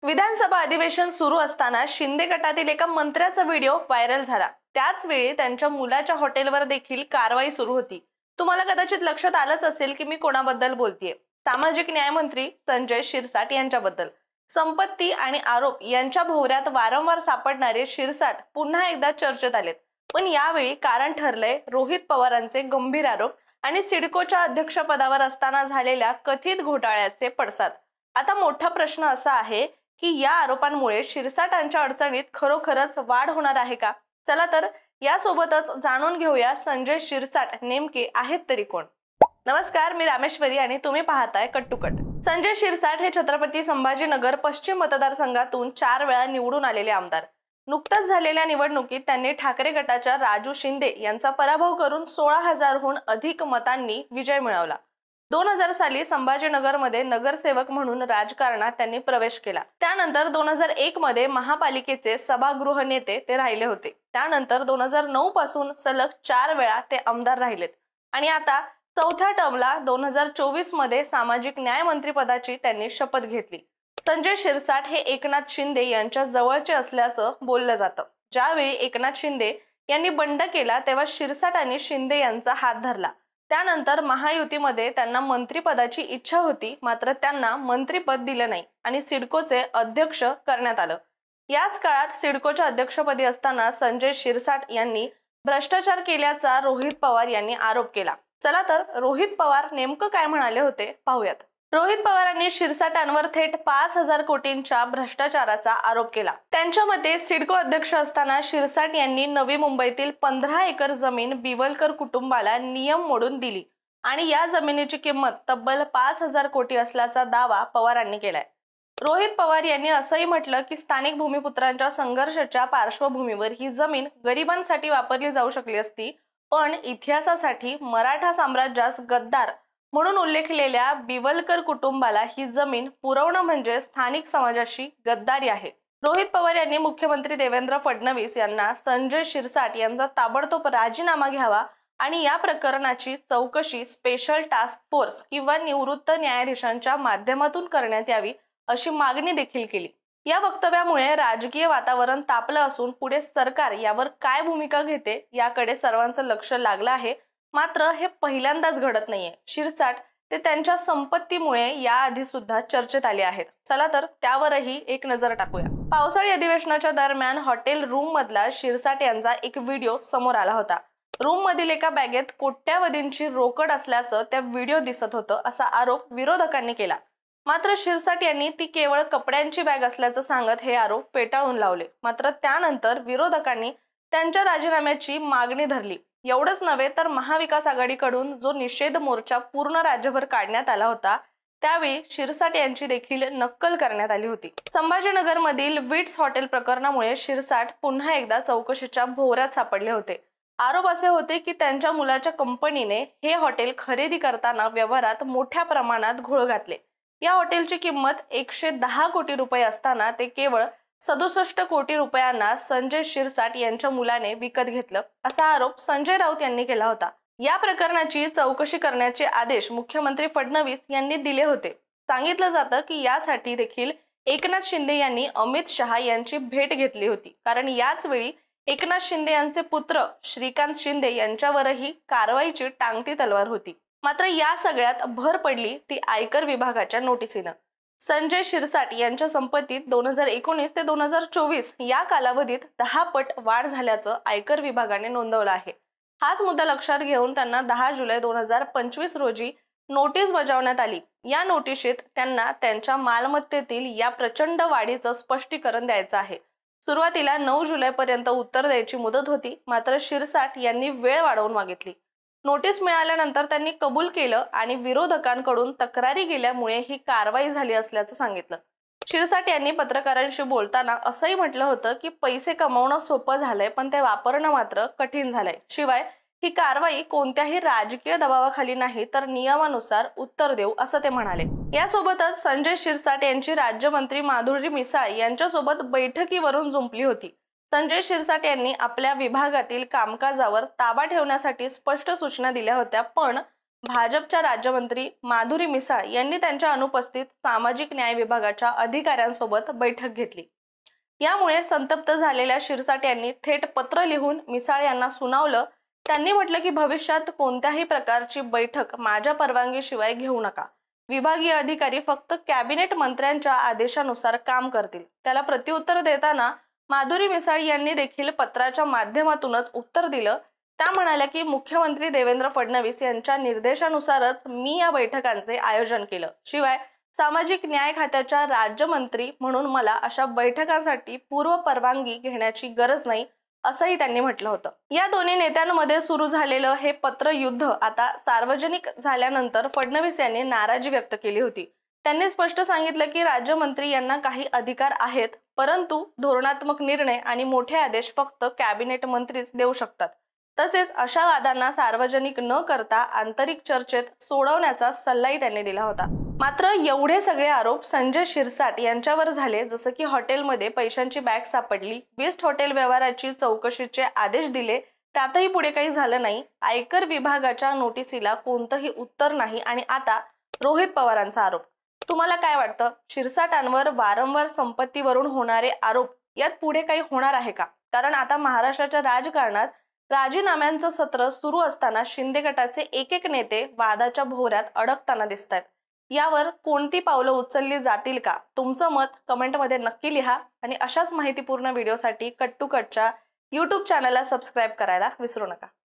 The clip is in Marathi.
विधानसभा अधिवेशन सुरू असताना शिंदे गटातील एका मंत्र्याचा व्हिडिओ व्हायरल झाला। त्याच वेळी त्यांच्या मुलाच्या हॉटेलवर देखील कारवाई सुरू होती। तुम्हाला कदाचित लक्षात आलंच असेल की मी कोणाबद्दल बोलतेय। सामाजिक न्याय मंत्री संजय शिरसाट यांच्याबद्दल। संपत्ती आणि आरोप यांच्या भोवऱ्यात वारंवार सापडणारे शिरसाट पुन्हा एकदा चर्चेत आलेत। पण यावेळी कारण ठरलंय रोहित पवारांचे गंभीर आरोप आणि सिडकोच्या अध्यक्षपदावर असताना झालेल्या कथित घोटाळ्याचे पडसाद। आता मोठा प्रश्न असा आहे की या आरोपांमुळे शिरसाटांच्या अडचणीत खरोखरच वाढ होणार आहे का? चला तर यासोबतच जाणून घेऊया संजय शिरसाट नेमके आहेत तरी कोण। नमस्कार, मी रामेश्वरी आणि तुम्ही पाहताय cut to cut. Sanjay Shirsat हे छत्रपती संभाजीनगर पश्चिम मतदारसंघातून 4 वेळा निवडून आलेले आमदार। नुकत्याच झालेल्या निवडणुकीत त्यांनी ठाकरे गटाच्या राजू शिंदे यांचा पराभव करून 16,000हून अधिक मतांनी विजय मिळवला। 2000 साली संभाजीनगरमध्ये नगरसेवक म्हणून राजकारणात त्यांनी प्रवेश केला। त्यानंतर 2001 मध्ये महापालिकेचे सभागृह नेते ते राहिले होते। त्यानंतर 2009 पासून सलग 4 वेळा ते आमदार राहिलेत आणि आता चौथ्या टर्मला 2024 मध्ये सामाजिक न्याय मंत्री पदाची त्यांनी शपथ घेतली। संजय शिरसाट हे एकनाथ शिंदे यांच्या जवळचे असल्याचं बोललं जातं। ज्यावेळी एकनाथ शिंदे यांनी बंड केला तेव्हा शिरसाटांनी शिंदे यांचा हात धरला। त्यानंतर महायुतीमध्ये त्यांना मंत्रिपदाची इच्छा होती, मात्र त्यांना मंत्रिपद दिलं नाही आणि सिडकोचे अध्यक्ष करण्यात आलं। याच काळात सिडकोच्या अध्यक्षपदी असताना संजय शिरसाट यांनी भ्रष्टाचार केल्याचा रोहित पवार यांनी आरोप केला। चला तर रोहित पवार नेमकं काय म्हणाले होते पाहूयात। रोहित पवारांनी शिरसाटांवर थेट 5,000 कोटींच्या भ्रष्टाचाराचा आरोप केला। त्यांच्या मते सिडको अध्यक्ष असताना शिरसाट यांनी नवी मुंबईतील 15 एकर जमीन बिवलकर कुटुंबाला नियम मोडून दिली आणि या जमिनीची किंमत तब्बल 5,000 कोटी असल्याचा दावा पवारांनी केलाय। रोहित पवार यांनी असंही म्हटलं की स्थानिक भूमिपुत्रांच्या संघर्षाच्या पार्श्वभूमीवर ही जमीन गरिबांसाठी वापरली जाऊ शकली असती, पण इतिहासासाठी मराठा साम्राज्यास गद्दार म्हणून उल्लेखलेल्या बिवलकर कुटुंबाला ही जमीन पुरवणं म्हणजे स्थानिक समाजाशी गद्दारी आहे। रोहित पवार यांनी मुख्यमंत्री देवेंद्र फडणवीस यांना संजय शिरसाट यांचा ताबडतोब राजीनामा घ्यावा आणि या प्रकरणाची चौकशी स्पेशल टास्क फोर्स किंवा निवृत्त न्यायाधीशांच्या माध्यमातून करण्यात यावी अशी मागणी देखील केली। या वक्तव्यामुळे राजकीय वातावरण तापलं असून पुढे सरकार यावर काय भूमिका घेते याकडे सर्वांचं लक्ष लागलं आहे। मात्र हे पहिल्यांदाच घडत नाहीये। शिरसाट ते त्यांच्या संपत्तीमुळे याआधी सुद्धा चर्चेत आले आहेत। चला तर त्यावरही एक नजर टाकूया। पावसाळी अधिवेशनाच्या दरम्यान हॉटेल रूम मधला शिरसाट यांचा एक व्हिडिओ समोर आला होता। रूम मधील एका बॅगेत कोट्यावधींची रोकड असल्याचं त्या व्हिडिओ दिसत होतं असा आरोप विरोधकांनी केला। मात्र शिरसाट यांनी ती केवळ कपड्यांची बॅग असल्याचं सांगत हे आरोप फेटाळून लावले। मात्र त्यानंतर विरोधकांनी त्यांच्या राजीनाम्याची मागणी धरली। एवढंच नव्हे तर महाविकास आघाडीकडून जो निषेध मोर्चा पूर्ण राज्यभर काढण्यात आला होता त्यावेळी शिरसाट यांची देखील नक्कल करण्यात आली होती। संभाजीनगर मधील विट्स हॉटेल प्रकरणामुळे शिरसाट पुन्हा एकदा चौकशीच्या भोवऱ्यात सापडले होते। आरोप असे होते की त्यांच्या मुलाच्या कंपनीने हे हॉटेल खरेदी करताना व्यवहारात मोठ्या प्रमाणात घोळ घातले। या हॉटेलची किंमत 110 कोटी रुपये असताना ते केवळ 67 कोटी रुपयांना संजय शिरसाट यांच्या मुलाने विकत घेतलं असा आरोप संजय राऊत यांनी केला होता। या प्रकरणाची चौकशी करण्याचे आदेश मुख्यमंत्री फडणवीस यांनी दिले होते। सांगितलं जातं की यासाठी देखील एकनाथ शिंदे यांनी अमित शहा यांची भेट घेतली होती, कारण याच वेळी एकनाथ शिंदे यांचे पुत्र श्रीकांत शिंदे यांच्यावरही कारवाईची टांगती तलवार होती। मात्र या सगळ्यात भर पडली ती आयकर विभागाच्या नोटिसीनं। संजय शिरसाट यांच्या संपत्तीत 2019 ते 2024 या कालावधीत 10 पट वाढ झाल्याचं आयकर विभागाने नोंदवलं आहे। हाच मुद्दा लक्षात घेऊन त्यांना 10 जुलै 2025 रोजी नोटीस बजावण्यात आली। या नोटिशीत त्यांना त्यांच्या मालमत्तेतील या प्रचंड वाढीचं स्पष्टीकरण द्यायचं आहे। सुरुवातीला 9 जुलैपर्यंत उत्तर द्यायची मुदत होती, मात्र शिरसाट यांनी वेळ वाढवून मागितली। नोटीस मिळाल्यानंतर त्यांनी कबूल केलं आणि विरोधकांकडून तक्रारी गेल्यामुळे ही कारवाई झाली असल्याचं सांगितलं। शिरसाट यांनी पत्रकारांशी बोलताना असंही म्हटलं होतं की पैसे कमवणं सोपं झालंय, पण ते वापरणं मात्र कठीण झालंय। शिवाय ही कारवाई कोणत्याही राजकीय दबावाखाली नाही तर नियमानुसार उत्तर देऊ असं ते म्हणाले। यासोबतच संजय शिरसाट यांची राज्यमंत्री माधुरी मिसाळ यांच्यासोबत बैठकीवरून जुंपली होती। संजय शिरसाट यांनी आपल्या विभागातील कामकाजावर ताबा ठेवण्यासाठी स्पष्ट सूचना दिल्या होत्या, पण भाजपच्या राज्यमंत्री माधुरी मिसाळ यांनी त्यांच्या अनुपस्थित सामाजिक न्याय विभागाच्या अधिकाऱ्यांसोबत बैठक घेतली। यामुळे संतप्त झालेल्या शिरसाट यांनी थेट पत्र लिहून मिसाळ यांना सुनावलं। त्यांनी म्हटलं की भविष्यात कोणत्याही प्रकारची बैठक माझ्या परवानगीशिवाय घेऊ नका। विभागीय अधिकारी फक्त कॅबिनेट मंत्र्यांच्या आदेशानुसार काम करतील। त्याला प्रत्युत्तर देताना माधुरी मिसाळ यांनी देखील पत्राच्या माध्यमातूनच उत्तर दिलं। त्या म्हणाल्या की मुख्यमंत्री देवेंद्र फडणवीस यांच्या निर्देशानुसारच मी या बैठकांचे आयोजन केलं। शिवाय सामाजिक न्याय खात्याच्या राज्यमंत्री म्हणून मला अशा बैठकांसाठी पूर्व परवानगी घेण्याची गरज नाही, असंही त्यांनी म्हटलं होतं। या दोन्ही नेत्यांमध्ये सुरू झालेलं हे पत्र युद्ध आता सार्वजनिक झाल्यानंतर फडणवीस यांनी नाराजी व्यक्त केली होती। त्यांनी स्पष्ट सांगितलं की राज्यमंत्री यांना काही अधिकार आहेत, परंतु धोरणात्मक निर्णय आणि मोठे आदेश फक्त कॅबिनेट मंत्रीच देऊ शकतात। तसेच अशा वादांना सार्वजनिक न करता आंतरिक चर्चेत सोडवण्याचा सल्लाही त्यांनी दिला होता। मात्र एवढे सगळे आरोप संजय शिरसाट यांच्यावर झाले, जसं की हॉटेलमध्ये पैशांची बॅग सापडली, बेस्ट हॉटेल व्यवहाराची चौकशीचे आदेश दिले, त्यातही पुढे काही झालं नाही, आयकर विभागाच्या नोटिसीला कोणतंही उत्तर नाही आणि आता रोहित पवारांचा आरोप। तुम्हाला काय वाटतं? शिरसाटांवर वारंवार संपत्तीवरून होणारे आरोप यात पुढे काही होणार आहे का? कारण आता महाराष्ट्राच्या राजकारणात राजीनाम्यांचं सत्र सुरू असताना शिंदे गटाचे एक नेते वादाच्या भोवऱ्यात अडकताना दिसतात। यावर कोणती पावलं उचलली जातील का? तुमचं मत कमेंटमध्ये नक्की लिहा आणि अशाच माहितीपूर्ण व्हिडिओसाठी कट टू कटच्या YouTube चॅनलला सबस्क्राईब करायला विसरू नका।